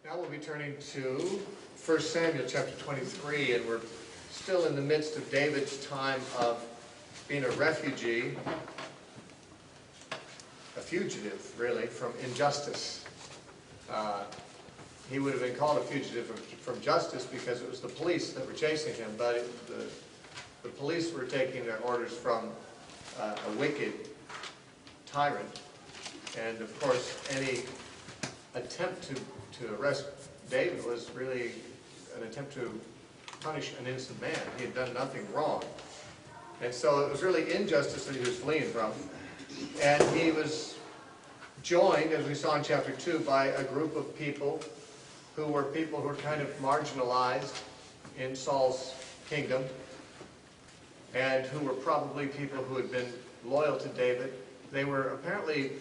Now we'll be turning to 1 Samuel chapter 23, and we're still in the midst of David's time of being a refugee, a fugitive, really, from injustice. He would have been called a fugitive from justice because it was the police that were chasing him, but the police were taking their orders from a wicked tyrant. And of course, any attempt to arrest David was really an attempt to punish an innocent man. He had done nothing wrong. And so it was really injustice that he was fleeing from. And he was joined, as we saw in chapter 2, by a group of people who were kind of marginalized in Saul's kingdom, and who were probably people who had been loyal to David. They were apparently,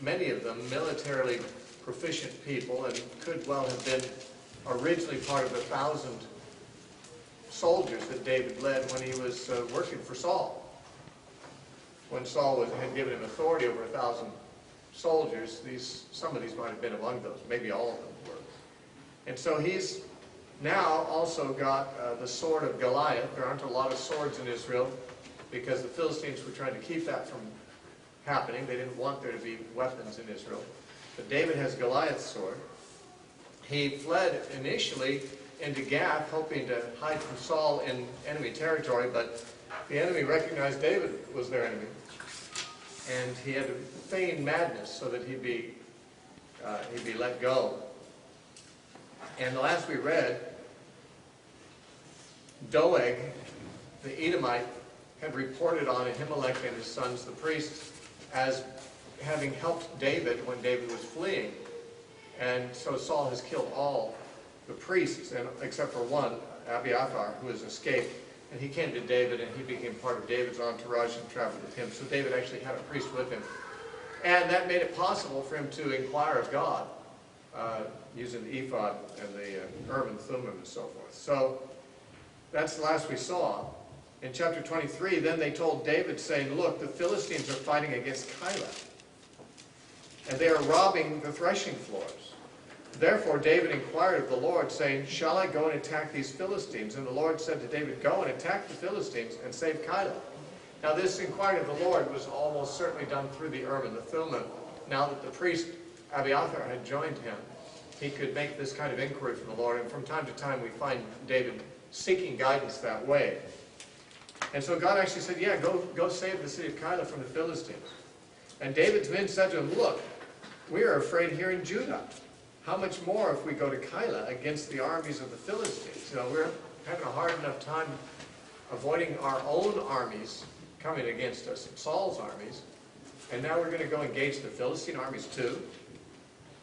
many of them, militarily proficient people, and could well have been originally part of the 1,000 soldiers that David led when he was working for Saul. When Saul had given him authority over 1,000 soldiers, some of these might have been among those, maybe all of them were. And so he's now also got the sword of Goliath. There aren't a lot of swords in Israel because the Philistines were trying to keep that from happening. They didn't want there to be weapons in Israel. But David has Goliath's sword. He fled initially into Gath, hoping to hide from Saul in enemy territory, but the enemy recognized David was their enemy. And he had to feign madness so that he'd be let go. And the last we read, Doeg, the Edomite, had reported on Ahimelech and his sons, the priests, as having helped David when David was fleeing. And so Saul has killed all the priests, except for one, Abiathar, who has escaped. And he came to David, and he became part of David's entourage and traveled with him. So David actually had a priest with him. And that made it possible for him to inquire of God, using the ephod and the Urim and Thummim and so forth. So that's the last we saw. In chapter 23, then they told David, saying, "Look, the Philistines are fighting against Keilah, and they are robbing the threshing floors." Therefore David inquired of the Lord, saying, "Shall I go and attack these Philistines?" And the Lord said to David, "Go and attack the Philistines and save Keilah." Now this inquiry of the Lord was almost certainly done through the Urim and the Thummim. Now that the priest Abiathar had joined him, he could make this kind of inquiry from the Lord. And from time to time we find David seeking guidance that way. And so God actually said, "Yeah, go save the city of Keilah from the Philistines." And David's men said to him, "Look, we are afraid here in Judah. How much more if we go to Keilah against the armies of the Philistines?" You know, we're having a hard enough time avoiding our own armies coming against us, Saul's armies. And now we're going to go engage the Philistine armies too.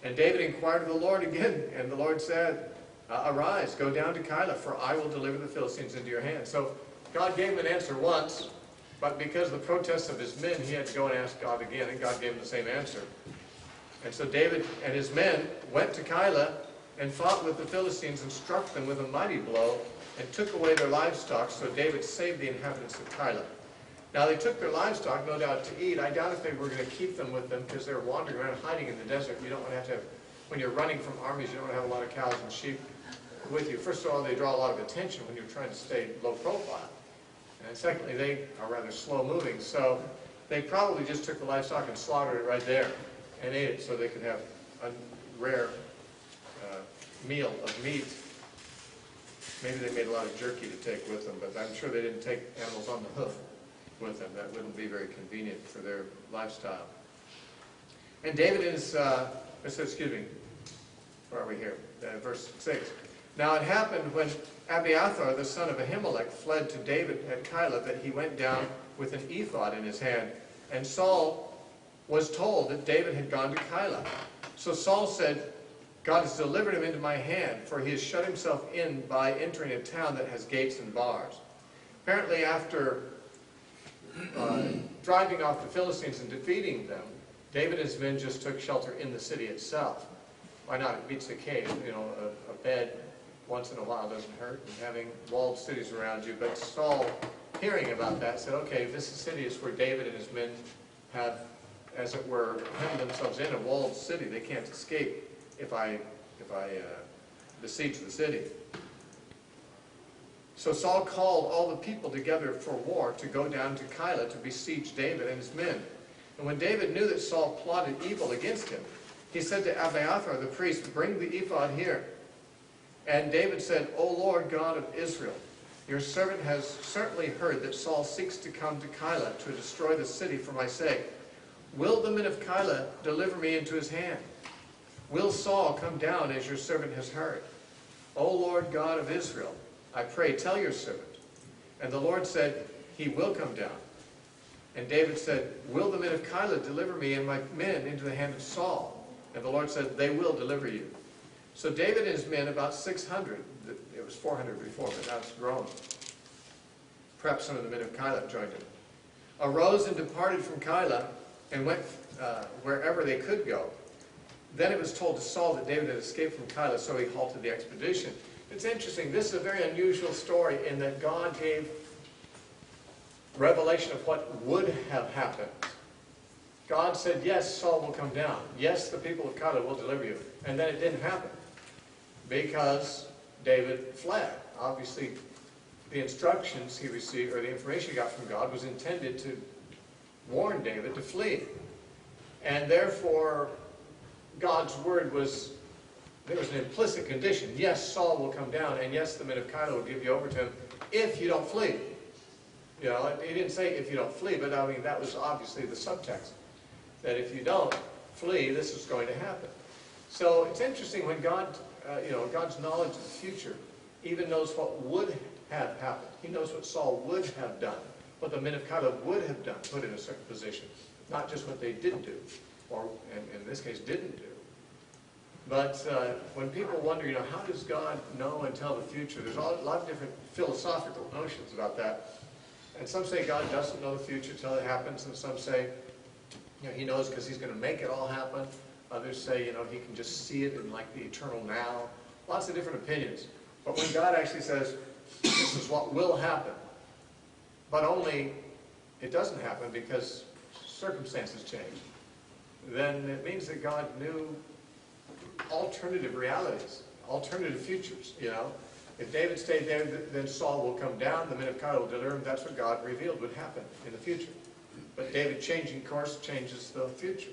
And David inquired of the Lord again, and the Lord said, "Arise, go down to Keilah, for I will deliver the Philistines into your hand." So God gave him an answer once, but because of the protests of his men, he had to go and ask God again, and God gave him the same answer. And so David and his men went to Keilah and fought with the Philistines and struck them with a mighty blow and took away their livestock. So David saved the inhabitants of Keilah. Now they took their livestock, no doubt, to eat. I doubt if they were going to keep them with them because they were wandering around hiding in the desert. You don't want to have, when you're running from armies, you don't want to have a lot of cows and sheep with you. First of all, they draw a lot of attention when you're trying to stay low profile. And secondly, they are rather slow moving. So they probably just took the livestock and slaughtered it right there and ate it so they could have a rare meal of meat. Maybe they made a lot of jerky to take with them, but I'm sure they didn't take animals on the hoof with them. That wouldn't be very convenient for their lifestyle. And David is, excuse me, where are we here? Verse 6. Now it happened when Abiathar, the son of Ahimelech, fled to David at Keilah that he went down with an ephod in his hand. And Saul was told that David had gone to Keilah. So Saul said, "God has delivered him into my hand, for he has shut himself in by entering a town that has gates and bars." Apparently after driving off the Philistines and defeating them, David and his men just took shelter in the city itself. Why not? It beats a cave. You know, a bed once in a while doesn't hurt, and having walled cities around you. But Saul, hearing about that, said, "Okay, this city is where David and his men have, as it were, hemmed themselves in a walled city. They can't escape if I besiege the city. So Saul called all the people together for war to go down to Keilah to besiege David and his men. And when David knew that Saul plotted evil against him, he said to Abiathar the priest, "Bring the ephod here." And David said, "O Lord God of Israel, your servant has certainly heard that Saul seeks to come to Keilah to destroy the city for my sake. Will the men of Keilah deliver me into his hand? Will Saul come down as your servant has heard? O Lord God of Israel, I pray, tell your servant." And the Lord said, "He will come down." And David said, "Will the men of Keilah deliver me and my men into the hand of Saul?" And the Lord said, "They will deliver you." So David and his men, about 600, it was 400 before, but now it's grown. Perhaps some of the men of Keilah joined him, arose and departed from Keilah and went wherever they could go. Then it was told to Saul that David had escaped from Keilah, so he halted the expedition. It's interesting. This is a very unusual story in that God gave revelation of what would have happened. God said, yes, Saul will come down. Yes, the people of Keilah will deliver you. And then it didn't happen because David fled. Obviously, the instructions he received, or the information he got from God, was intended to warn David to flee. And therefore, God's word was, there was an implicit condition. Yes, Saul will come down, and yes, the men of Keilah will give you over to him if you don't flee. You know, he didn't say if you don't flee, but I mean, that was obviously the subtext. That if you don't flee, this is going to happen. So it's interesting when God, God's knowledge of the future even knows what would have happened. He knows what Saul would have done, what the men of Keilah would have done, put in a certain position. Not just what they did do, or in this case, didn't do. But when people wonder, how does God know and tell the future? There's a lot of different philosophical notions about that. And some say God doesn't know the future till it happens, and some say, he knows because he's going to make it all happen. Others say, he can just see it in like the eternal now. Lots of different opinions. But when God actually says, this is what will happen, but only it doesn't happen because circumstances change, then it means that God knew alternative realities, alternative futures, If David stayed there, then Saul will come down, the men of Keilah will deliver him. That's what God revealed would happen in the future. But David changing course changes the future.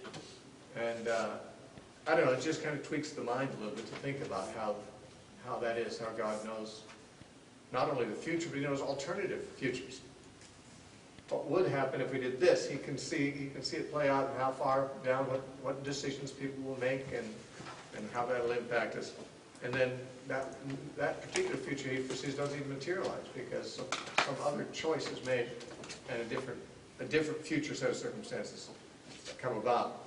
And I don't know, it just kind of tweaks the mind a little bit to think about how that is, how God knows not only the future, but he knows alternative futures. What would happen if we did this? He can see it play out and how far down, what decisions people will make and how that will impact us. And then that particular future he foresees doesn't even materialize because some other choice is made and a different future set of circumstances come about.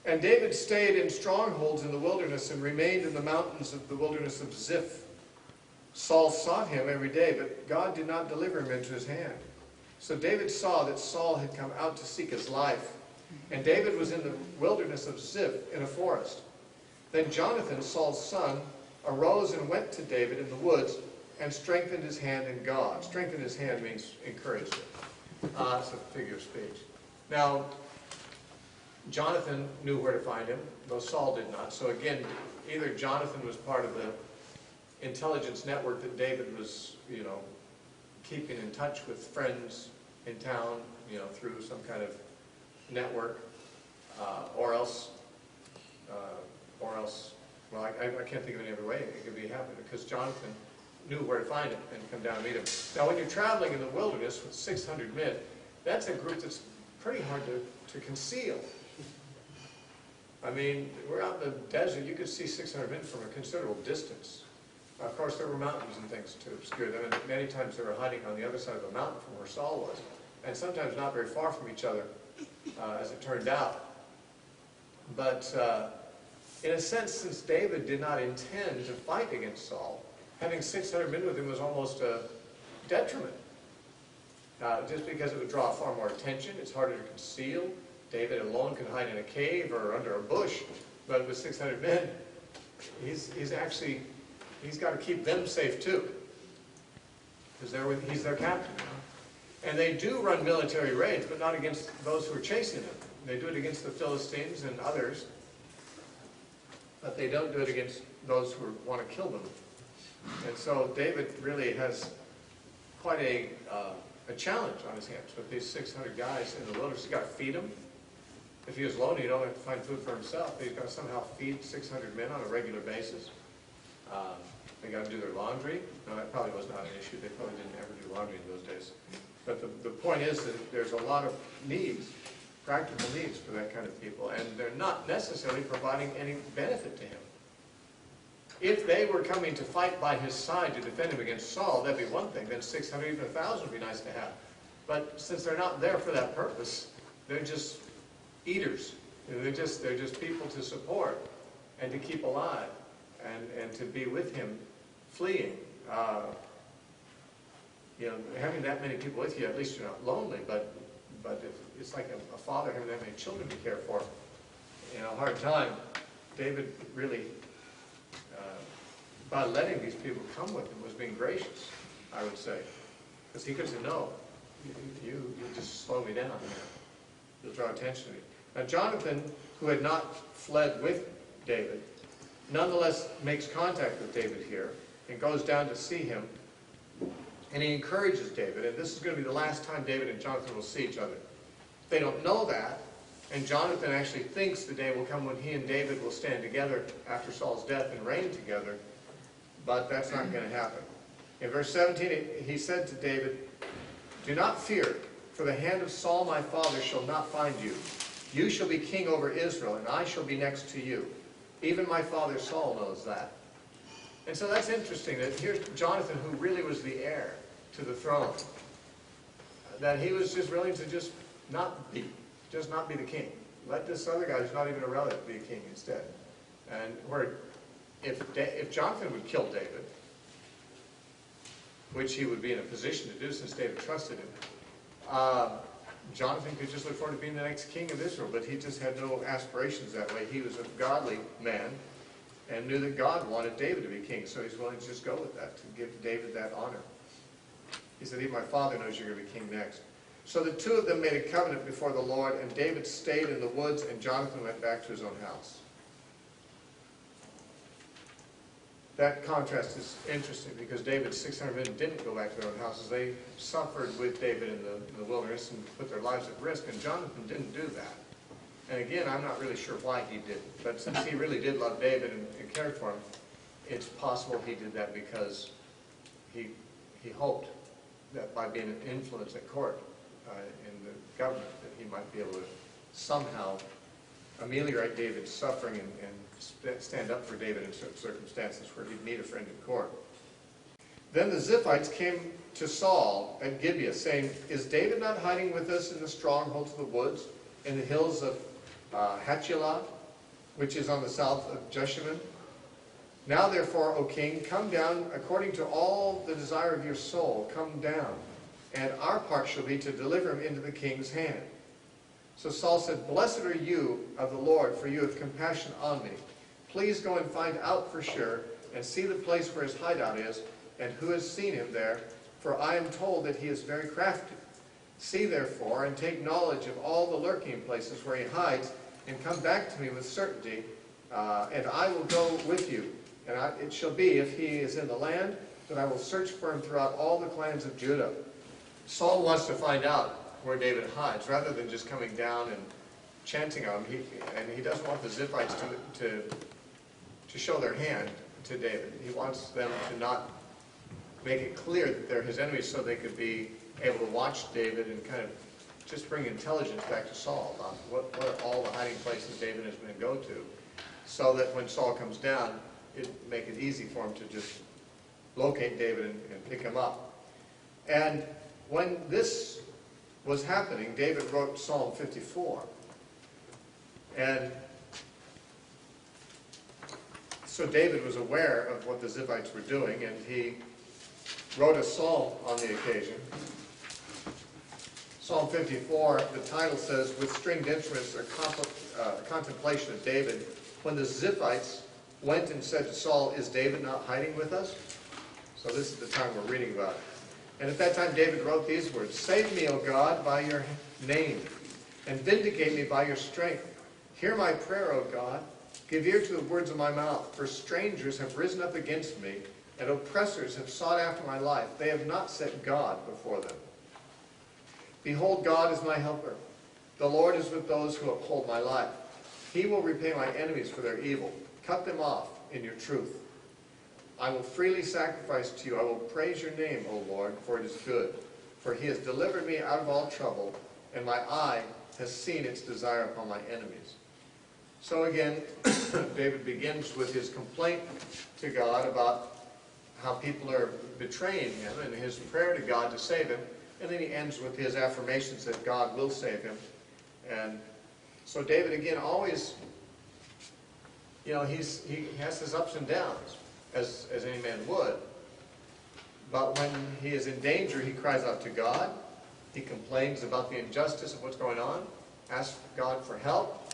And David stayed in strongholds in the wilderness and remained in the mountains of the wilderness of Ziph. Saul sought him every day, but God did not deliver him into his hand. So David saw that Saul had come out to seek his life, and David was in the wilderness of Ziph in a forest. Then Jonathan, Saul's son, arose and went to David in the woods and strengthened his hand in God. Strengthened his hand means encouraged him. It's a figure of speech. Now, Jonathan knew where to find him, though Saul did not. So again, either Jonathan was part of the intelligence network that David was, keeping in touch with friends in town, through some kind of network, or else, well, I can't think of any other way it could be happening, because Jonathan knew where to find him and come down and meet him. Now, when you're traveling in the wilderness with 600 men, that's a group that's pretty hard to conceal. I mean, we're out in the desert, you could see 600 men from a considerable distance. Of course, there were mountains and things to obscure them, and many times they were hiding on the other side of the mountain from where Saul was, and sometimes not very far from each other, as it turned out. But in a sense, since David did not intend to fight against Saul, having 600 men with him was almost a detriment. Just because it would draw far more attention, it's harder to conceal. David alone could hide in a cave or under a bush, but with 600 men, he's got to keep them safe too, because he's their captain. And they do run military raids, but not against those who are chasing them. They do it against the Philistines and others. but they don't do it against those who want to kill them. And so David really has quite a challenge on his hands with these 600 guys in the wilderness. He's got to feed them. If he was lonely, he'd only have to find food for himself. He's got to somehow feed 600 men on a regular basis. They got to do their laundry. No, that probably was not an issue. They probably didn't ever do laundry in those days. But the point is that there's a lot of needs, practical needs for that kind of people, and they're not necessarily providing any benefit to him. If they were coming to fight by his side to defend him against Saul, that'd be one thing. Then 600, even 1,000 would be nice to have. But since they're not there for that purpose, they're just eaters. They're just people to support and to keep alive and to be with him fleeing. Having that many people with you, at least you're not lonely, but it's like a father having that many children to care for. In a hard time, David really, by letting these people come with him, was being gracious, I would say. Because he could say, no, you just slow me down. You'll draw attention to me. Now Jonathan, who had not fled with David, nonetheless makes contact with David here and goes down to see him. And he encourages David, and this is going to be the last time David and Jonathan will see each other. They don't know that, and Jonathan actually thinks the day will come when he and David will stand together after Saul's death and reign together, but that's not going to happen. In verse 17, he said to David, "Do not fear, for the hand of Saul my father shall not find you. You shall be king over Israel, and I shall be next to you. Even my father Saul knows that." And so that's interesting, that here's Jonathan, who really was the heir to the throne, that he was just willing to just not be the king. Let this other guy who's not even a relative be a king instead. And where if Jonathan would kill David, which he would be in a position to do since David trusted him, Jonathan could just look forward to being the next king of Israel, but he just had no aspirations that way. He was a godly man and knew that God wanted David to be king, so he's willing to just go with that, to give David that honor. He said, "Even my father knows you're going to be king next." So the two of them made a covenant before the Lord, and David stayed in the woods, and Jonathan went back to his own house. That contrast is interesting, because David's 600 men didn't go back to their own houses. They suffered with David in the wilderness and put their lives at risk, and Jonathan didn't do that. And again, I'm not really sure why he didn't, but since he really did love David and cared for him, it's possible he did that because he hoped that by being an influence at court in the government, that he might be able to somehow ameliorate David's suffering and stand up for David in certain circumstances where he'd meet a friend in court. Then the Ziphites came to Saul at Gibeah, saying, "Is David not hiding with us in the strongholds of the woods, in the hills of Hachilah, which is on the south of Jeshimon? Now therefore, O king, come down according to all the desire of your soul. Come down, and our part shall be to deliver him into the king's hand." So Saul said, "Blessed are you of the Lord, for you have compassion on me. Please go and find out for sure, and see the place where his hideout is, and who has seen him there, for I am told that he is very crafty. See therefore, and take knowledge of all the lurking places where he hides, and come back to me with certainty, and I will go with you. And it shall be, if he is in the land, that I will search for him throughout all the clans of Judah." Saul wants to find out where David hides, rather than just coming down and chancing on him. He doesn't want the Ziphites to show their hand to David. He wants them to not make it clear that they're his enemies, so they could be able to watch David and kind of just bring intelligence back to Saul about what are all the hiding places David has been go to, so that when Saul comes down, it'd make it easy for him to just locate David and pick him up. And when this was happening, David wrote Psalm 54. And so David was aware of what the Ziphites were doing, and he wrote a psalm on the occasion. Psalm 54, the title says, "With stringed instruments, a contemplation of David, when the Ziphites went and said to Saul, 'Is David not hiding with us?'" So this is the time we're reading about it. "And at that time David wrote these words, 'Save me, O God, by your name, and vindicate me by your strength. Hear my prayer, O God. Give ear to the words of my mouth, for strangers have risen up against me, and oppressors have sought after my life. They have not set God before them. Behold, God is my helper. The Lord is with those who uphold my life. He will repay my enemies for their evil. Cut them off in your truth. I will freely sacrifice to you. I will praise your name, O Lord, for it is good. For he has delivered me out of all trouble, and my eye has seen its desire upon my enemies. So again, David begins with his complaint to God about how people are betraying him and his prayer to God to save him. And then he ends with his affirmations that God will save him. And so David, again, always, he has his ups and downs, as any man would. But when he is in danger, he cries out to God. He complains about the injustice of what's going on, asks God for help,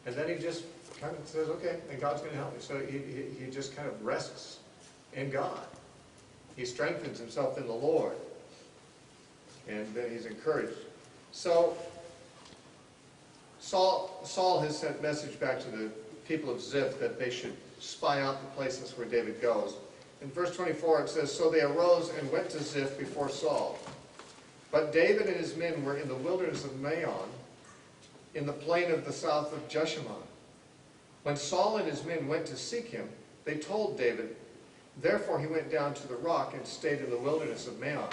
and then he just kind of says, okay, and God's going to help me. So he just kind of rests in God. He strengthens himself in the Lord, and then he's encouraged. So Saul has sent message back to the people of Ziph that they should spy out the places where David goes. In verse 24 it says, So they arose and went to Ziph before Saul. But David and his men were in the wilderness of Maon, in the plain of the south of Jeshimon. When Saul and his men went to seek him, they told David. Therefore he went down to the rock and stayed in the wilderness of Maon.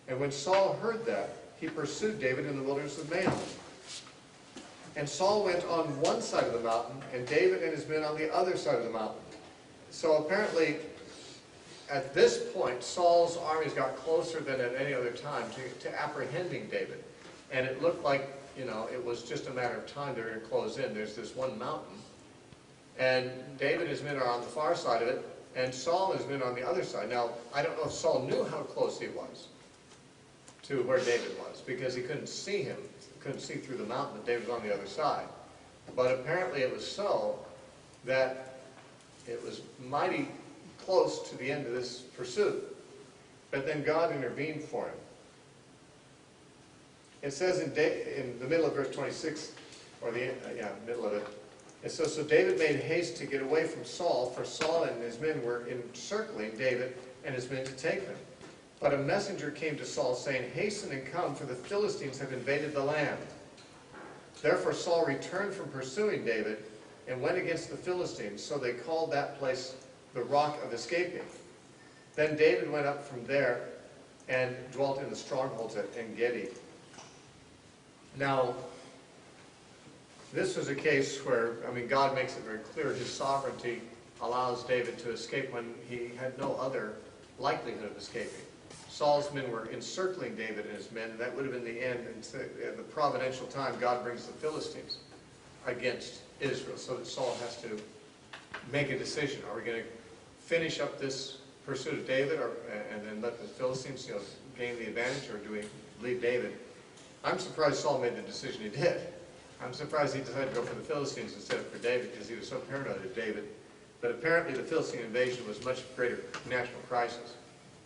And when Saul heard that, he pursued David in the wilderness of Maon. And Saul went on one side of the mountain, and David and his men on the other side of the mountain. So apparently, at this point, Saul's armies got closer than at any other time to apprehending David. And it looked like, it was just a matter of time they were going to close in. There's this one mountain. And David and his men are on the far side of it, and Saul and his men are on the other side. Now, I don't know if Saul knew how close he was to where David was, because he couldn't see him. He couldn't see through the mountain that David was on the other side. But apparently it was so that it was mighty close to the end of this pursuit. But then God intervened for him. It says in the middle of verse 26, or middle of it, it says, So David made haste to get away from Saul, for Saul and his men were encircling David and his men to take them. But a messenger came to Saul, saying, Hasten and come, for the Philistines have invaded the land. Therefore Saul returned from pursuing David and went against the Philistines. So they called that place the Rock of Escaping. Then David went up from there and dwelt in the strongholds at En-gedi. Now, this was a case where, God makes it very clear his sovereignty allows David to escape when he had no other likelihood of escaping. Saul's men were encircling David and his men. That would have been the end. And at the providential time, God brings the Philistines against Israel, so that Saul has to make a decision. Are we going to finish up this pursuit of David, and then let the Philistines gain the advantage, or do we leave David? I'm surprised Saul made the decision he did. I'm surprised he decided to go for the Philistines instead of for David, because he was so paranoid of David. But apparently the Philistine invasion was a much greater national crisis.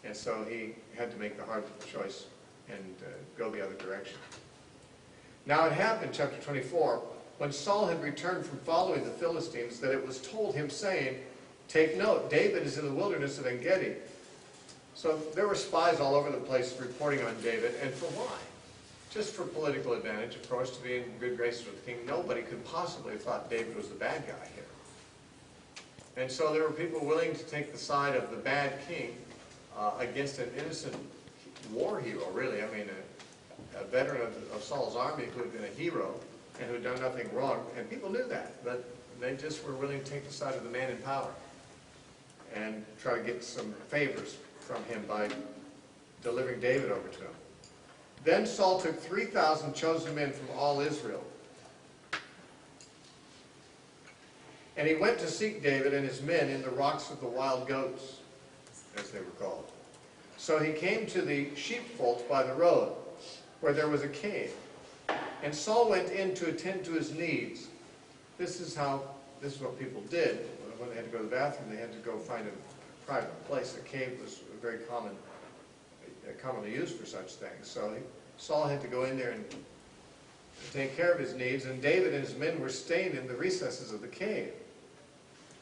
And so he had to make the hard choice and go the other direction. Now it happened, chapter 24, when Saul had returned from following the Philistines, that it was told him, saying, Take note, David is in the wilderness of En-gedi. So there were spies all over the place reporting on David, and for why? Just for political advantage, of course, to be in good graces with the king. Nobody could possibly have thought David was the bad guy here. And so there were people willing to take the side of the bad king against an innocent war hero, really. A veteran of Saul's army who had been a hero and who had done nothing wrong. And people knew that, but they just were willing to take the side of the man in power and try to get some favors from him by delivering David over to him. Then Saul took 3,000 chosen men from all Israel. And he went to seek David and his men in the rocks of the wild goats, as they were called. So he came to the sheepfolds by the road, where there was a cave. And Saul went in to attend to his needs. This is what people did. When they had to go to the bathroom, they had to go find a private place. A cave was very commonly used for such things. So Saul had to go in there and take care of his needs, and David and his men were staying in the recesses of the cave.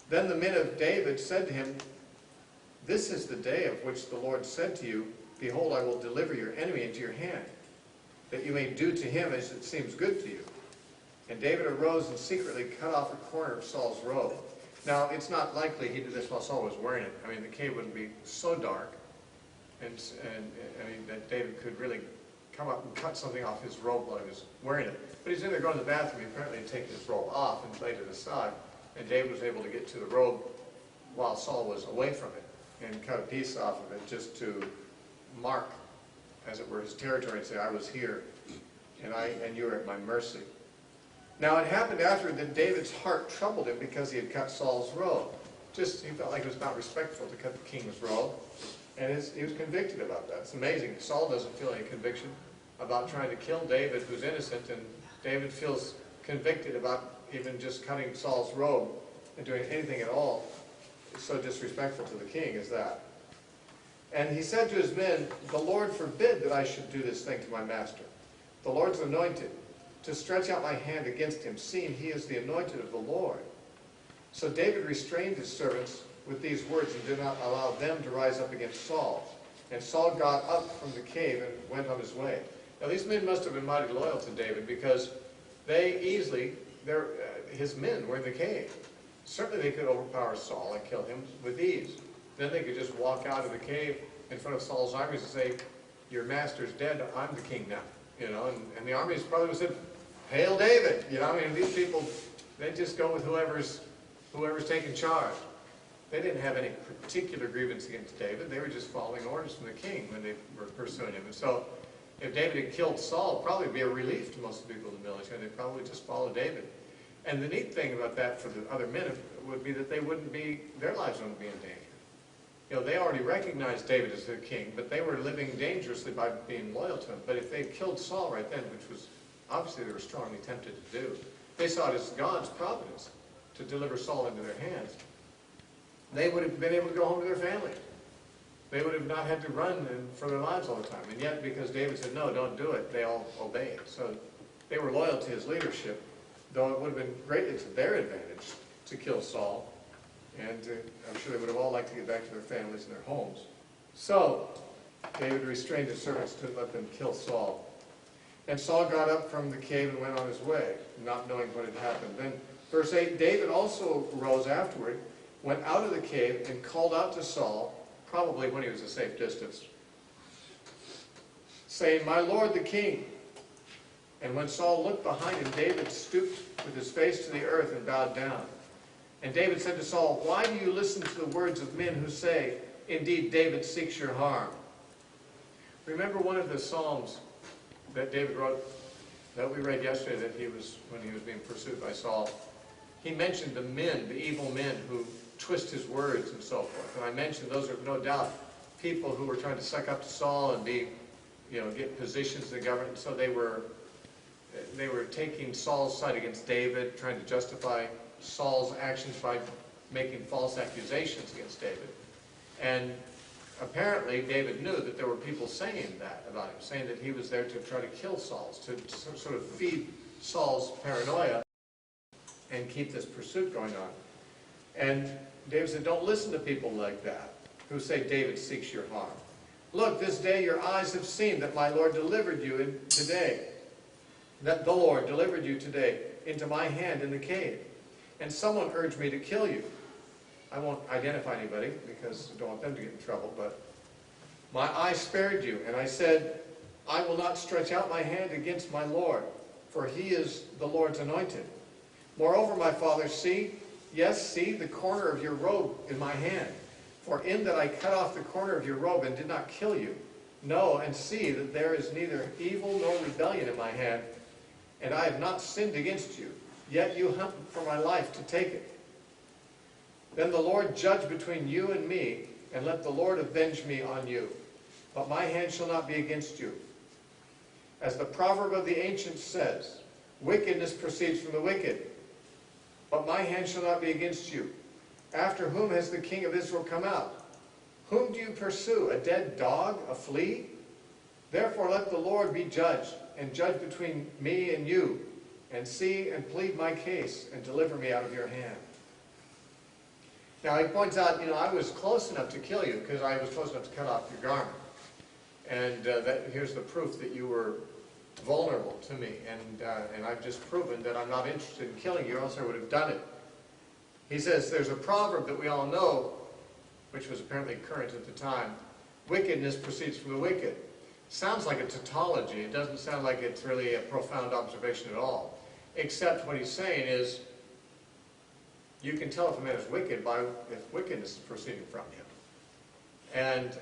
Then the men of David said to him, "This is the day of which the Lord said to you, Behold, I will deliver your enemy into your hand, that you may do to him as it seems good to you." And David arose and secretly cut off a corner of Saul's robe. Now, it's not likely he did this while Saul was wearing it. I mean, the cave wouldn't be so dark, and I mean, that David could really come up and cut something off his robe while he was wearing it. But he's in there going to the bathroom. He apparently had taken his robe off and laid it aside. And David was able to get to the robe while Saul was away from it and cut a piece off of it just to mark, as it were, his territory and say, "I was here, and you were at my mercy." Now it happened after that David's heart troubled him because he had cut Saul's robe. He felt like it was not respectful to cut the king's robe, and he was convicted about that. It's amazing. Saul doesn't feel any conviction about trying to kill David, who's innocent, and David feels convicted about even just cutting Saul's robe and doing anything at all. It's so disrespectful to the king as that. And he said to his men, "The Lord forbid that I should do this thing to my master, the Lord's anointed, to stretch out my hand against him, seeing he is the anointed of the Lord." So David restrained his servants with these words and did not allow them to rise up against Saul. And Saul got up from the cave and went on his way. Now these men must have been mighty loyal to David, because his men were in the cave. Certainly they could overpower Saul and kill him with ease. Then they could just walk out of the cave in front of Saul's armies and say, "Your master's dead, I'm the king now." And the armies probably would have said, "Hail David!" I mean, these people, they just go with whoever's taking charge. They didn't have any particular grievance against David. They were just following orders from the king when they were pursuing him. And so if David had killed Saul, it would probably be a relief to most of the people in the military. They'd probably just follow David. And the neat thing about that for the other men would be that their lives wouldn't be in danger. They already recognized David as their king, but they were living dangerously by being loyal to him. But if they killed Saul right then, which was obviously they were strongly tempted to do, they saw it as God's providence to deliver Saul into their hands, they would have been able to go home to their family. They would have not had to run for their lives all the time. And yet, because David said, "No, don't do it," they all obeyed. So they were loyal to his leadership, though it would have been greatly to their advantage to kill Saul. And I'm sure they would have all liked to get back to their families and their homes. So David restrained his servants to let them kill Saul. And Saul got up from the cave and went on his way, not knowing what had happened. Then, verse 8, David also rose afterward, went out of the cave, and called out to Saul, probably when he was a safe distance, saying, "My lord the king." And when Saul looked behind him, David stooped with his face to the earth and bowed down. And David said to Saul, "Why do you listen to the words of men who say, 'Indeed, David seeks your harm'?" Remember one of the Psalms that David wrote, that we read yesterday, when he was being pursued by Saul. He mentioned the men, the evil men who twist his words and so forth. And I mentioned those are no doubt people who were trying to suck up to Saul and get positions in the government. So they were taking Saul's side against David, trying to justify Saul's actions by making false accusations against David. And apparently David knew that there were people saying that about him, saying that he was there to try to kill Saul, to sort of feed Saul's paranoia and keep this pursuit going on. And David said, "Don't listen to people like that, who say David seeks your harm. Look, this day your eyes have seen that my Lord delivered you today, that the Lord delivered you today into my hand in the cave. And someone urged me to kill you." I won't identify anybody because I don't want them to get in trouble, but "My eye spared you, and I said, I will not stretch out my hand against my Lord, for he is the Lord's anointed. Moreover, my father, see the corner of your robe in my hand. For in that I cut off the corner of your robe and did not kill you. Know and see that there is neither evil nor rebellion in my hand, and I have not sinned against you. Yet you hunt for my life to take it. Then the Lord judge between you and me, and let the Lord avenge me on you. But my hand shall not be against you. As the proverb of the ancients says, wickedness proceeds from the wicked. But my hand shall not be against you. After whom has the king of Israel come out? Whom do you pursue? A dead dog? A flea? Therefore let the Lord be judge, and judge between me and you, and see and plead my case, and deliver me out of your hand." Now he points out, I was close enough to kill you because I was close enough to cut off your garment. And here's the proof that you were vulnerable to me. And I've just proven that I'm not interested in killing you, or else I would have done it. He says there's a proverb that we all know, which was apparently current at the time. Wickedness proceeds from the wicked. Sounds like a tautology. It doesn't sound like it's really a profound observation at all. Except what he's saying is, you can tell if a man is wicked by if wickedness is proceeding from him. And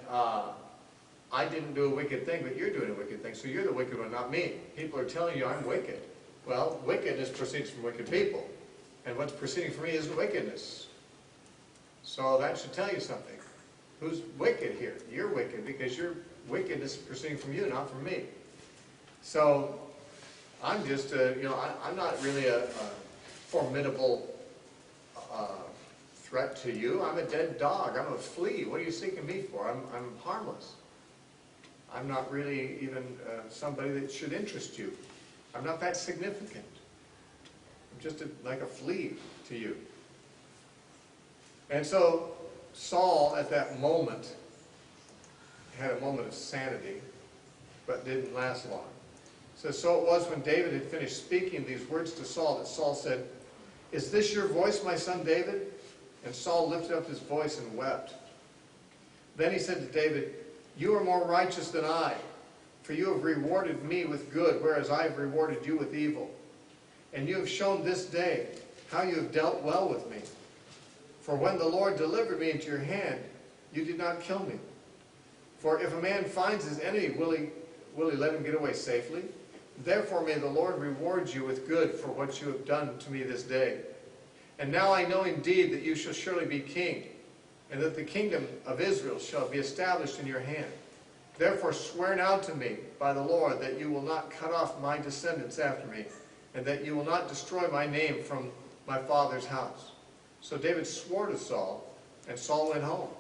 I didn't do a wicked thing, but you're doing a wicked thing, so you're the wicked one, not me. People are telling you I'm wicked. Well, wickedness proceeds from wicked people. And what's proceeding from me isn't wickedness. So that should tell you something. Who's wicked here? You're wicked because your wickedness is proceeding from you, not from me. So I'm just, I'm not really a formidable threat to you. I'm a dead dog. I'm a flea. What are you seeking me for? I'm harmless. I'm not really even somebody that should interest you. I'm not that significant. I'm just like a flea to you. And so Saul, at that moment, had a moment of sanity, but didn't last long. So it was when David had finished speaking these words to Saul that Saul said, "Is this your voice, my son David?" And Saul lifted up his voice and wept. Then he said to David, "You are more righteous than I, for you have rewarded me with good, whereas I have rewarded you with evil. And you have shown this day how you have dealt well with me. For when the Lord delivered me into your hand, you did not kill me. For if a man finds his enemy, will he let him get away safely? Therefore may the Lord reward you with good for what you have done to me this day. And now I know indeed that you shall surely be king, and that the kingdom of Israel shall be established in your hand. Therefore swear now to me by the Lord that you will not cut off my descendants after me, and that you will not destroy my name from my father's house." So David swore to Saul, and Saul went home.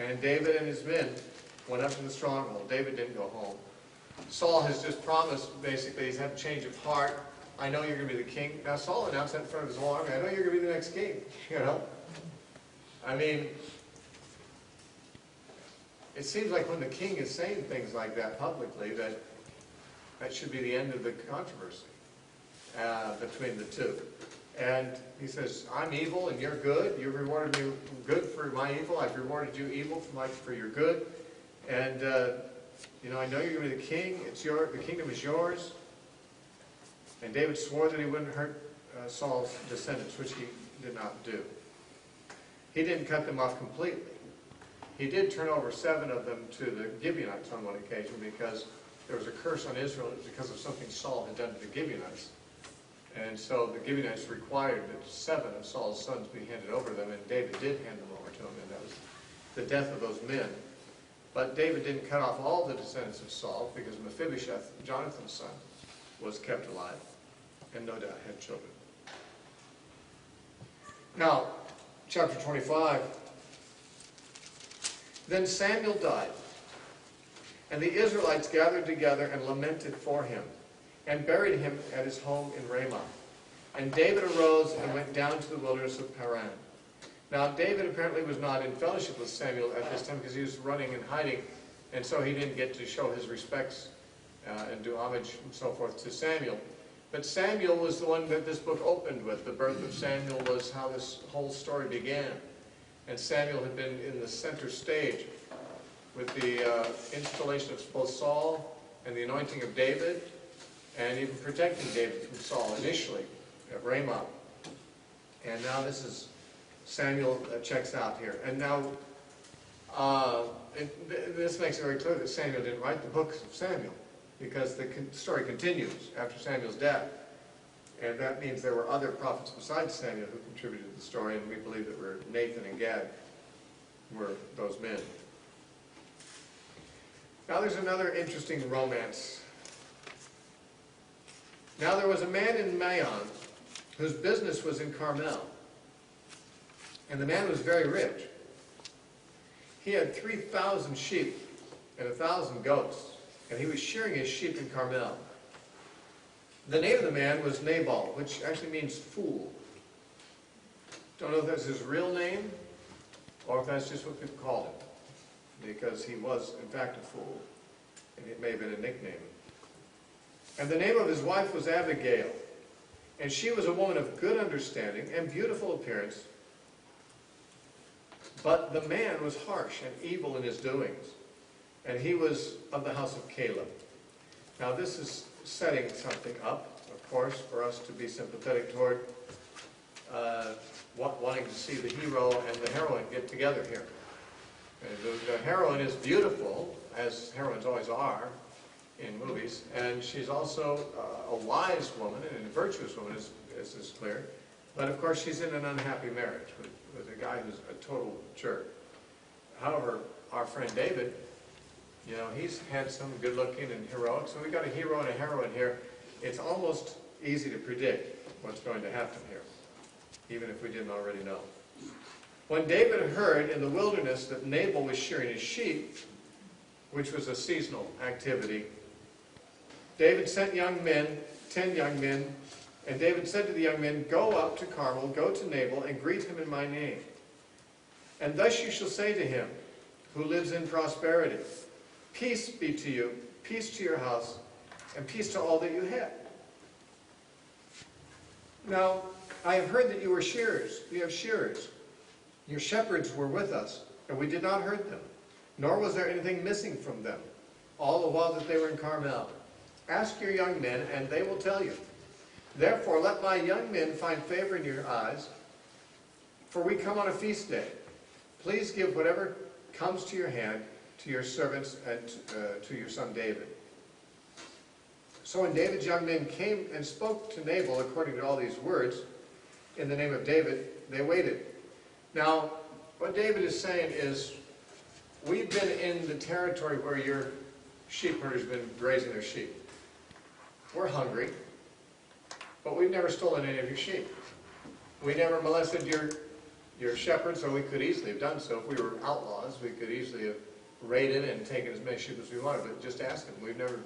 And David and his men went up to the stronghold. David didn't go home. Saul has just promised, basically, he's had a change of heart. I know you're going to be the king. Now Saul announced that in front of his whole army. I know you're going to be the next king. I mean, it seems like when the king is saying things like that publicly, that should be the end of the controversy between the two. And he says, "I'm evil and you're good. You've rewarded me good for my evil. I've rewarded you evil for your good. And I know you're going to be the king. The kingdom is yours." And David swore that he wouldn't hurt Saul's descendants, which he did not do. He didn't cut them off completely. He did turn over 7 of them to the Gibeonites on one occasion because there was a curse on Israel because of something Saul had done to the Gibeonites. And so the Gibeonites required that 7 of Saul's sons be handed over to them, and David did hand them over to him, and that was the death of those men. But David didn't cut off all the descendants of Saul because Mephibosheth, Jonathan's son, was kept alive and no doubt had children. Now, chapter 25. Then Samuel died, and the Israelites gathered together and lamented for him, and buried him at his home in Ramah. And David arose and went down to the wilderness of Paran. Now David apparently was not in fellowship with Samuel at this time because he was running and hiding, and so he didn't get to show his respects and do homage and so forth to Samuel. But Samuel was the one that this book opened with. The birth of Samuel was how this whole story began. And Samuel had been in the center stage with the installation of both Saul and the anointing of David, and even protecting David from Saul initially at Ramah. And now this is Samuel checks out here. And now this makes it very clear that Samuel didn't write the books of Samuel, because the story continues after Samuel's death. And that means there were other prophets besides Samuel who contributed to the story, and we believe that Nathan and Gad were those men. Now there's another interesting romance. Now there was a man in Maon whose business was in Carmel, and the man was very rich. He had 3,000 sheep and 1,000 goats, and he was shearing his sheep in Carmel. The name of the man was Nabal, which actually means fool. Don't know if that's his real name or if that's just what people called him, because he was, in fact, a fool, and it may have been a nickname. And the name of his wife was Abigail, and she was a woman of good understanding and beautiful appearance, but the man was harsh and evil in his doings, and he was of the house of Caleb. Now this is setting something up, of course, for us to be sympathetic toward wanting to see the hero and the heroine get together here. And the heroine is beautiful, as heroines always are in movies, and she's also a wise woman and a virtuous woman, as is clear. But of course she's in an unhappy marriage with a guy who's a total jerk. However, our friend David, you know, he's handsome, good-looking, and heroic, so we got a hero and a heroine here. It's almost easy to predict what's going to happen here, even if we didn't already know. When David heard in the wilderness that Nabal was shearing his sheep, which was a seasonal activity, David sent 10 young men, and David said to the young men, "Go up to Carmel, go to Nabal, and greet him in my name. And thus you shall say to him, who lives in prosperity, peace be to you, peace to your house, and peace to all that you have. Now, I have heard that you are shearers. You have shearers. Your shepherds were with us, and we did not hurt them, nor was there anything missing from them, all the while that they were in Carmel. Ask your young men, and they will tell you. Therefore, let my young men find favor in your eyes, for we come on a feast day. Please give whatever comes to your hand to your servants and to your son David." So when David's young men came and spoke to Nabal according to all these words, in the name of David, they waited. Now, what David is saying is, we've been in the territory where your sheep herders been grazing their sheep. We're hungry, but we've never stolen any of your sheep. We never molested your shepherds, so we could easily have done so. If we were outlaws, we could easily have raided and taken as many sheep as we wanted, but just ask them. We've never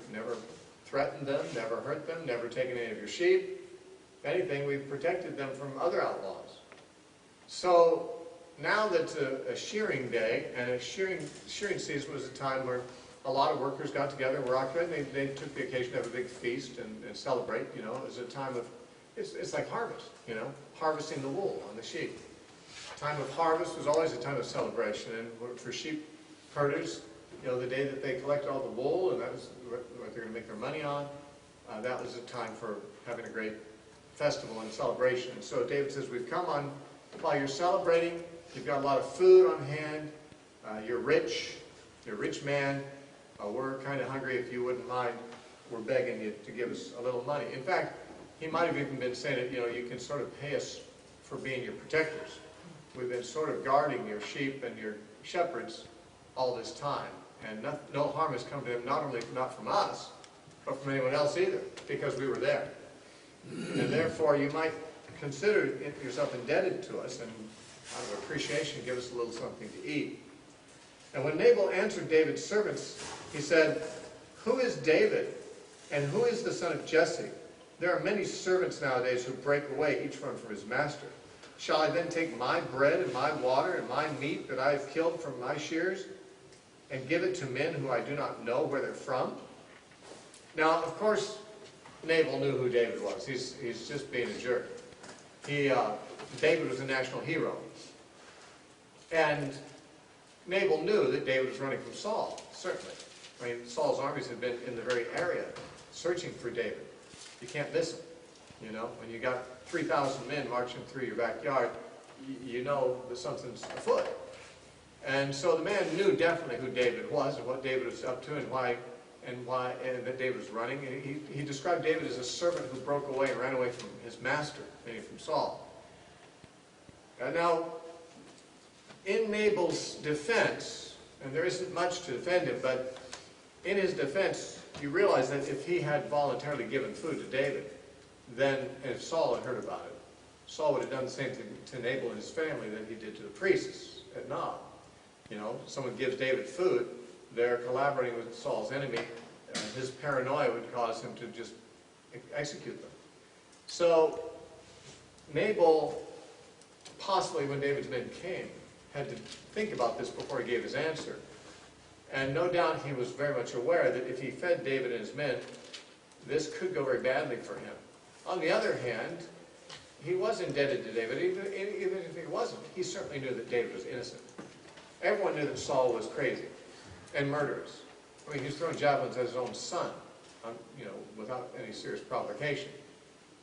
threatened them, never hurt them, never taken any of your sheep. If anything, we've protected them from other outlaws. So now that a shearing day and a shearing season was a time where a lot of workers got together and were occupied, and they took the occasion to have a big feast and celebrate. You know, it was a time of, it's like harvest, you know, harvesting the wool on the sheep. Time of harvest was always a time of celebration, and for sheep herders, you know, the day that they collected all the wool, and that was what they're going to make their money on, that was a time for having a great festival and celebration. And so David says, we've come on, while you're celebrating, you've got a lot of food on hand, you're rich man, we're kind of hungry. If you wouldn't mind, we're begging you to give us a little money. In fact, he might have even been saying that, you know, you can sort of pay us for being your protectors. We've been sort of guarding your sheep and your shepherds all this time, and no harm has come to them, not from us, but from anyone else either, because we were there. And therefore, you might consider yourself indebted to us, and out of appreciation, give us a little something to eat. And when Nabal answered David's servants, he said, "Who is David, and who is the son of Jesse? There are many servants nowadays who break away, each one from his master. Shall I then take my bread and my water and my meat that I have killed from my shears and give it to men who I do not know where they're from?" Now, of course, Nabal knew who David was. He's just being a jerk. David was a national hero. And Nabal knew that David was running from Saul, certainly. I mean, Saul's armies had been in the very area searching for David. You can't miss him. You know, when you got 3,000 men marching through your backyard, you know that something's afoot. And so the man knew definitely who David was and what David was up to and why that David was running. And he described David as a servant who broke away and ran away from his master, meaning from Saul. Now, in Nabal's defense, and there isn't much to defend him, but in his defense, you realize that if he had voluntarily given food to David, then, and if Saul had heard about it, Saul would have done the same thing to Nabal and his family that he did to the priests at Nob. You know, someone gives David food, they're collaborating with Saul's enemy, his paranoia would cause him to just execute them. So, Nabal, possibly when David's men came, had to think about this before he gave his answer. And no doubt he was very much aware that if he fed David and his men, this could go very badly for him. On the other hand, he was indebted to David. Even if he wasn't, he certainly knew that David was innocent. Everyone knew that Saul was crazy and murderous. I mean, he was throwing javelins at his own son, without any serious provocation.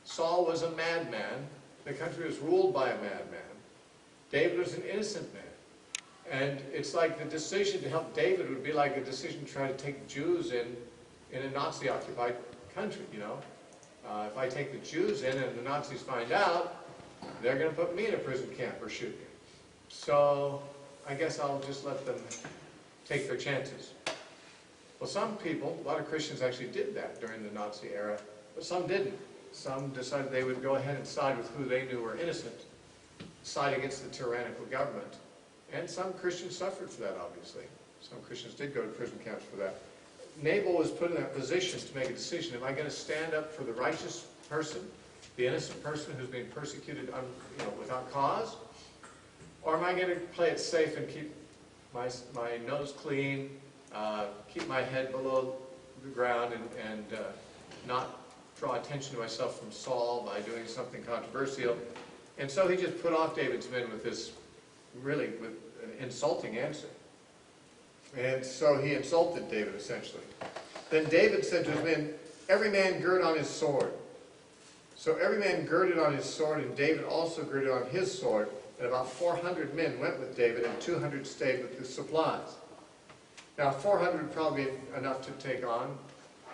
Saul was a madman. The country was ruled by a madman. David was an innocent man. And it's like the decision to help David would be like a decision to try to take Jews in a Nazi-occupied country, If I take the Jews in and the Nazis find out, they're going to put me in a prison camp or shoot me. So I guess I'll just let them take their chances. Well, some people, a lot of Christians actually did that during the Nazi era, but some didn't. Some decided they would go ahead and side with who they knew were innocent, side against the tyrannical government. And some Christians suffered for that, obviously. Some Christians did go to prison camps for that. Nabal was put in that position to make a decision. Am I going to stand up for the righteous person, the innocent person who's being persecuted without cause? Or am I going to play it safe and keep my nose clean, keep my head below the ground, and not draw attention to myself from Saul by doing something controversial? And so he just put off David's men with this with an insulting answer. And so he insulted David, essentially. Then David said to his men, "Every man gird on his sword." So every man girded on his sword, and David also girded on his sword. And about 400 men went with David, and 200 stayed with the supplies. Now 400 would probably be enough to take on.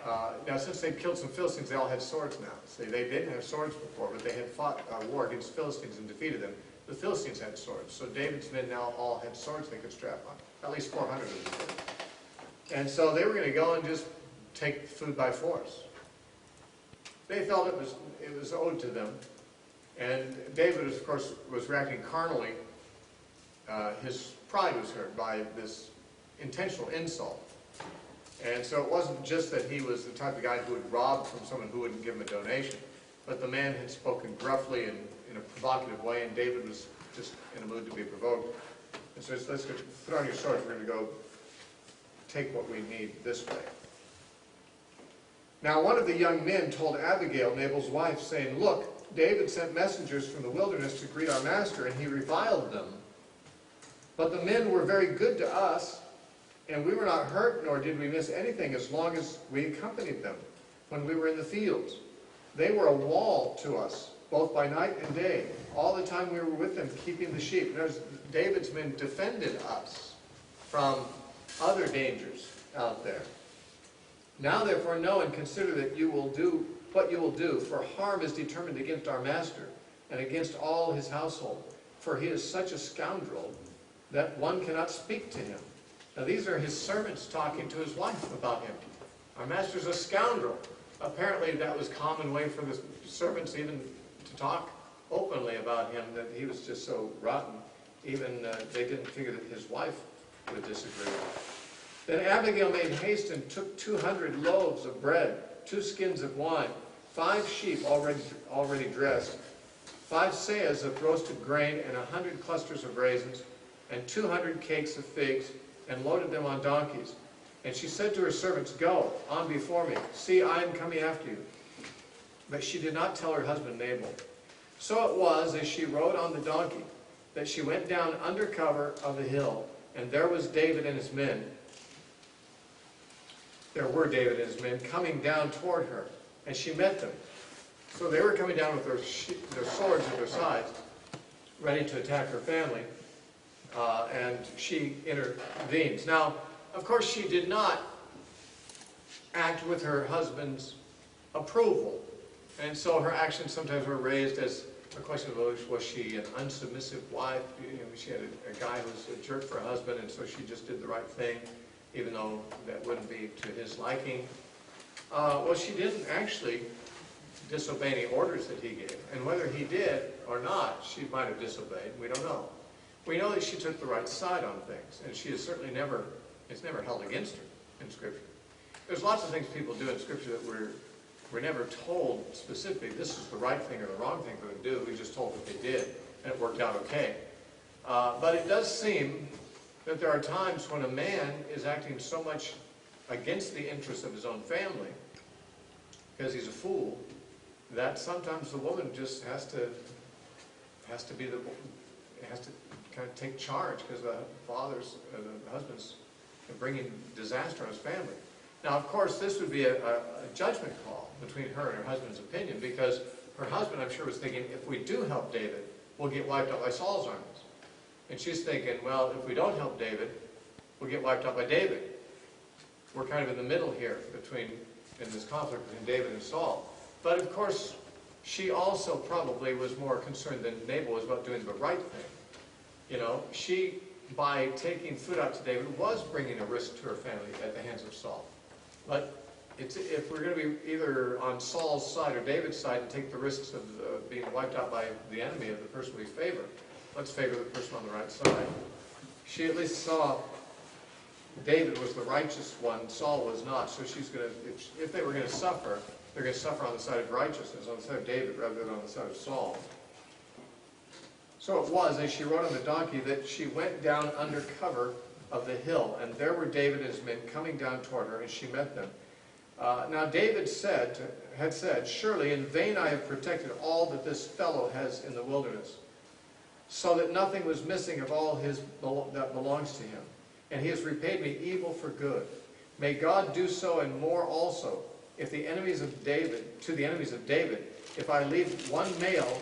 Now since they'd killed some Philistines, they all had swords now. See, they didn't have swords before, but they had fought a war against Philistines and defeated them. The Philistines had swords, so David's men now all had swords they could strap on. At least 400 of them did. And so they were going to go and just take food by force. They felt it was owed to them. And David, of course, was reacting carnally. His pride was hurt by this intentional insult. And so it wasn't just that he was the type of guy who would rob from someone who wouldn't give him a donation, but the man had spoken gruffly and in a provocative way, and David was just in a mood to be provoked. And so let's go, put on your swords, we're going to go take what we need this way. Now one of the young men told Abigail, Nabal's wife, saying, "Look, David sent messengers from the wilderness to greet our master, and he reviled them. But the men were very good to us, and we were not hurt, nor did we miss anything as long as we accompanied them when we were in the fields. They were a wall to us, both by night and day, all the time we were with them, keeping the sheep." Notice, David's men defended us from other dangers out there. "Now therefore know and consider that you will do what you will do, for harm is determined against our master and against all his household, for he is such a scoundrel that one cannot speak to him." Now these are his servants talking to his wife about him. Our master's a scoundrel. Apparently that was a common way for the servants even to talk openly about him, that he was just so rotten. Even they didn't figure that his wife would disagree. Then Abigail made haste and took 200 loaves of bread, 2 skins of wine, 5 sheep already dressed, 5 seahs of roasted grain, and 100 clusters of raisins, and 200 cakes of figs, and loaded them on donkeys. And she said to her servants, "Go on before me. See, I am coming after you." But she did not tell her husband Nabal. So it was, as she rode on the donkey, that she went down under cover of the hill, and there was David and his men. There were David and his men coming down toward her, and she met them. So they were coming down with their swords at their sides, ready to attack her family, and she intervenes. Now, of course, she did not act with her husband's approval, and so her actions sometimes were raised as a question of, was she an unsubmissive wife? She had a guy who was a jerk for a husband, and so she just did the right thing, even though that wouldn't be to his liking. Well, she didn't actually disobey any orders that he gave, and whether he did or not, she might have disobeyed. We don't know. We know that she took the right side on things, and she is certainly never, it's never held against her in Scripture. There's lots of things people do in Scripture that we're never told specifically this is the right thing or the wrong thing for them to do. We're just told that they did, and it worked out okay. But it does seem that there are times when a man is acting so much against the interests of his own family, because he's a fool, that sometimes the woman just has to kind of take charge, because the husband's bringing disaster on his family. Now, of course, this would be a judgment call between her and her husband's opinion, because her husband, I'm sure, was thinking, if we do help David, we'll get wiped out by Saul's armies. And she's thinking, well, if we don't help David, we'll get wiped out by David. We're kind of in the middle here in this conflict between David and Saul. But of course, she also probably was more concerned than Nabal was about doing the right thing. You know, she, by taking food out to David, was bringing a risk to her family at the hands of Saul. But if we're going to be either on Saul's side or David's side and take the risks of being wiped out by the enemy of the person we favor, let's favor the person on the right side. She at least saw David was the righteous one, Saul was not. So she's going to, if they were going to suffer, they're going to suffer on the side of righteousness, on the side of David, rather than on the side of Saul. So it was, as she rode on the donkey, that she went down under cover of the hill, and there were David and his men coming down toward her, and she met them. Now David had said, surely in vain I have protected all that this fellow has in the wilderness, so that nothing was missing of all that belongs to him. And he has repaid me evil for good. May God do so and more also, if the enemies of David, if I leave one male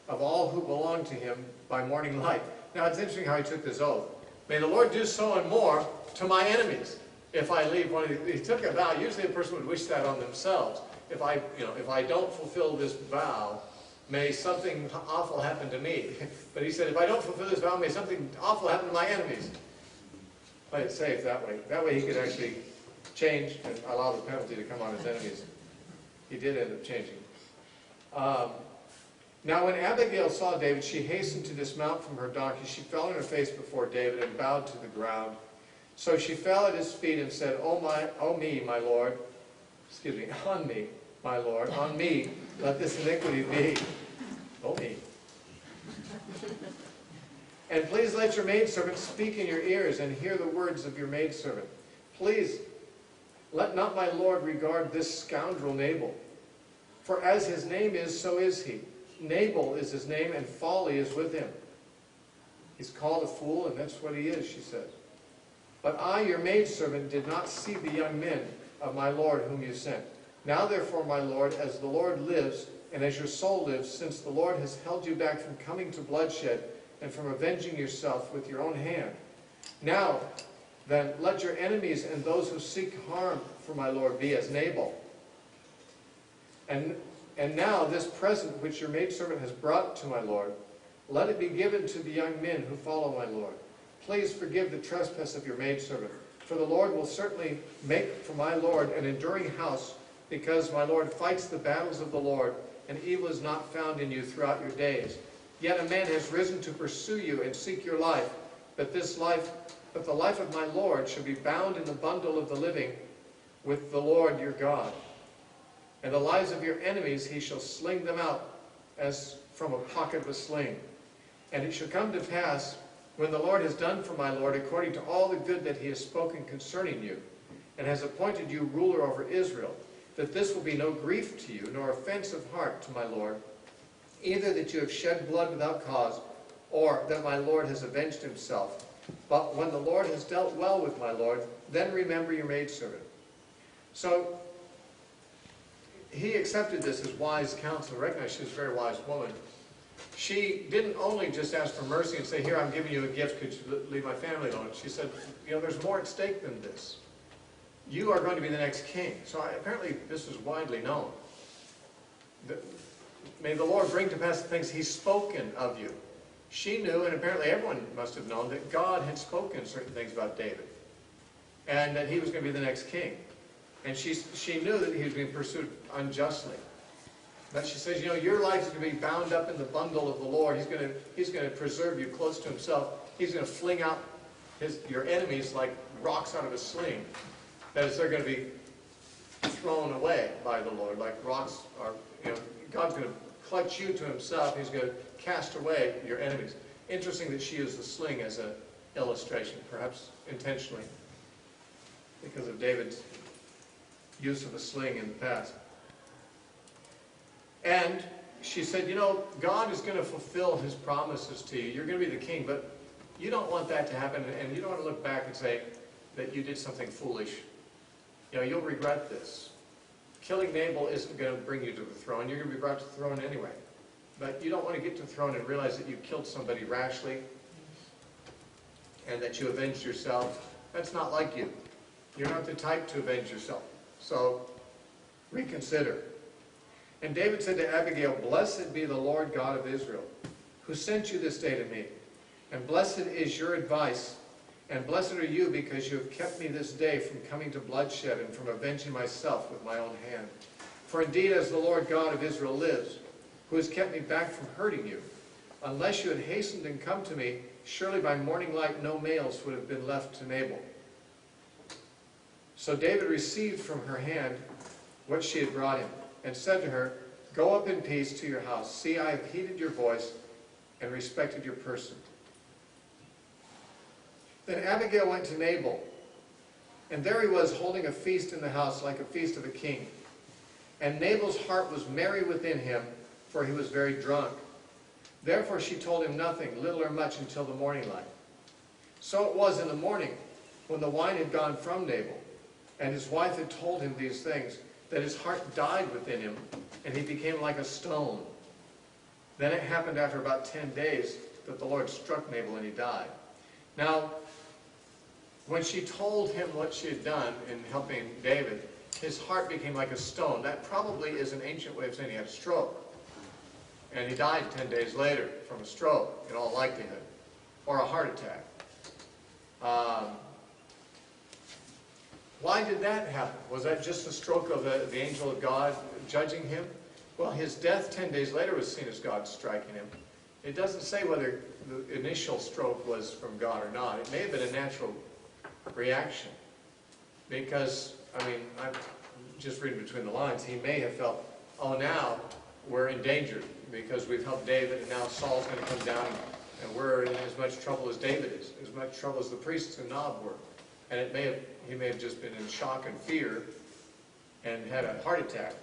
of all who belong to him by morning light. Now it's interesting how he took this oath. May the Lord do so and more to my enemies, if I leave one of these. He took a vow. Usually a person would wish that on themselves. If I don't fulfill this vow, may something awful happen to me. But he said, if I don't fulfill this vow, may something awful happen to my enemies. Play it safe that way. That way he could actually change and allow the penalty to come on his enemies. He did end up changing. Now when Abigail saw David, she hastened to dismount from her donkey. She fell on her face before David and bowed to the ground. So she fell at his feet and said, on me, my Lord, on me, let this iniquity be. Oh me. And please let your maidservant speak in your ears and hear the words of your maidservant. Please, let not my Lord regard this scoundrel Nabal. For as his name is, so is he. Nabal is his name, and folly is with him. He's called a fool, and that's what he is, she said. But I, your maidservant, did not see the young men of my Lord whom you sent. Now therefore, my Lord, as the Lord lives, and as your soul lives, since the Lord has held you back from coming to bloodshed, and from avenging yourself with your own hand. Now, then, let your enemies and those who seek harm for my Lord be as Nabal. And now this present which your maidservant has brought to my Lord, let it be given to the young men who follow my Lord. Please forgive the trespass of your maidservant, for the Lord will certainly make for my Lord an enduring house, because my Lord fights the battles of the Lord, and evil is not found in you throughout your days. Yet a man has risen to pursue you and seek your life, but the life of my Lord shall be bound in the bundle of the living with the Lord your God. And the lives of your enemies he shall sling them out as from a pocket of a sling. And it shall come to pass, when the Lord has done for my Lord according to all the good that he has spoken concerning you, and has appointed you ruler over Israel, that this will be no grief to you, nor offense of heart to my Lord, either that you have shed blood without cause, or that my Lord has avenged himself. But when the Lord has dealt well with my Lord, then remember your maidservant. So he accepted this as wise counsel, recognized she was a very wise woman. She didn't only just ask for mercy and say, here, I'm giving you a gift, could you leave my family alone? She said, there's more at stake than this. You are going to be the next king. So apparently this was widely known. May the Lord bring to pass the things he's spoken of you. She knew, and apparently everyone must have known, that God had spoken certain things about David, and that he was going to be the next king. And she knew that he was being pursued unjustly. But she says, your life is going to be bound up in the bundle of the Lord. He's going to preserve you close to himself. He's going to fling out your enemies like rocks out of a sling. That is, they're going to be thrown away by the Lord, like rocks are, God's going to clutch you to himself. He's going to cast away your enemies. Interesting that she used the sling as an illustration, perhaps intentionally, because of David's use of a sling in the past. And she said, you know, God is going to fulfill his promises to you. You're going to be the king, but you don't want that to happen, and you don't want to look back and say that you did something foolish. You know, you'll regret this. Killing Nabal isn't going to bring you to the throne. You're going to be brought to the throne anyway. But you don't want to get to the throne and realize that you killed somebody rashly and that you avenged yourself. That's not like you. You're not the type to avenge yourself. So, reconsider. And David said to Abigail, "Blessed be the Lord God of Israel, who sent you this day to me. And blessed is your advice, and blessed are you because you have kept me this day from coming to bloodshed and from avenging myself with my own hand. For indeed, as the Lord God of Israel lives, who has kept me back from hurting you, unless you had hastened and come to me, surely by morning light no males would have been left to Nabal." So David received from her hand what she had brought him, and said to her, "Go up in peace to your house. See, I have heeded your voice and respected your person." Then Abigail went to Nabal, and there he was holding a feast in the house like a feast of a king. And Nabal's heart was merry within him, for he was very drunk. Therefore she told him nothing, little or much, until the morning light. So it was in the morning, when the wine had gone from Nabal, and his wife had told him these things, that his heart died within him, and he became like a stone. Then it happened after about 10 days that the Lord struck Nabal and he died. Now, when she told him what she had done in helping David, his heart became like a stone. That probably is an ancient way of saying he had a stroke. And he died 10 days later from a stroke, in all likelihood, or a heart attack. Why did that happen? Was that just a stroke of the angel of God judging him? Well, his death 10 days later was seen as God striking him. It doesn't say whether the initial stroke was from God or not. It may have been a natural reaction. Because, I mean, I'm just reading between the lines, he may have felt, oh, now we're in danger because we've helped David, and now Saul's going to come down, and we're in as much trouble as David is, as much trouble as the priests in Nob were. And he may have just been in shock and fear and had a heart attack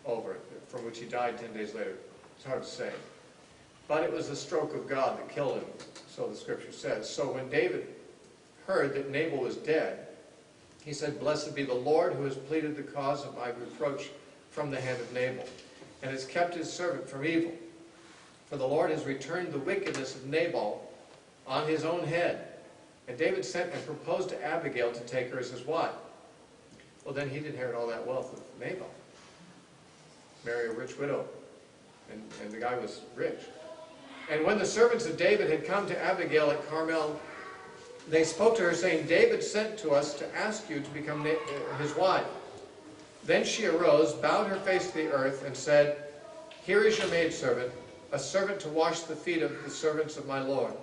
over it, from which he died 10 days later. It's hard to say. But it was the stroke of God that killed him, so the scripture says. So when David heard that Nabal was dead, he said, "Blessed be the Lord who has pleaded the cause of my reproach from the hand of Nabal, and has kept his servant from evil. For the Lord has returned the wickedness of Nabal on his own head." And David sent and proposed to Abigail to take her as his wife. Well, then he'd inherit all that wealth of Nabal. Marry a rich widow. And the guy was rich. And when the servants of David had come to Abigail at Carmel, they spoke to her, saying, "David sent to us to ask you to become his wife." Then she arose, bowed her face to the earth, and said, "Here is your maidservant, a servant to wash the feet of the servants of my Lord."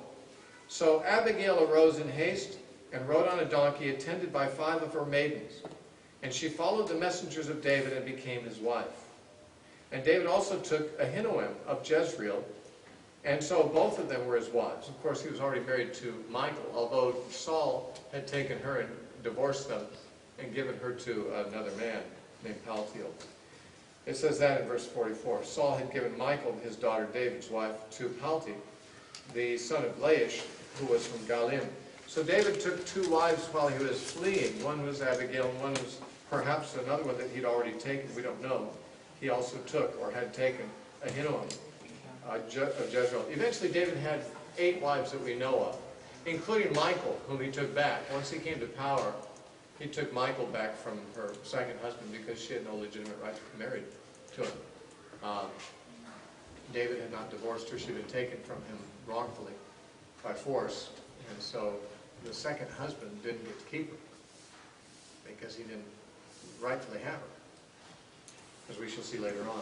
So Abigail arose in haste and rode on a donkey, attended by 5 of her maidens. And she followed the messengers of David and became his wife. And David also took Ahinoam of Jezreel, and so both of them were his wives. Of course, he was already married to Michal, although Saul had taken her and divorced them and given her to another man named Paltiel. It says that in verse 44. Saul had given Michal, his daughter David's wife, to Paltiel, the son of Laish, who was from Galim. So David took 2 wives while he was fleeing. One was Abigail, and one was perhaps another one that he'd already taken. We don't know. He also took, or had taken, Ahinoam of Jezreel. Eventually David had 8 wives that we know of, including Michal, whom he took back. Once he came to power, he took Michal back from her second husband because she had no legitimate right to be married to him. David had not divorced her. She had been taken from him wrongfully by force. And so the second husband didn't get to keep her because he didn't rightfully have her, as we shall see later on.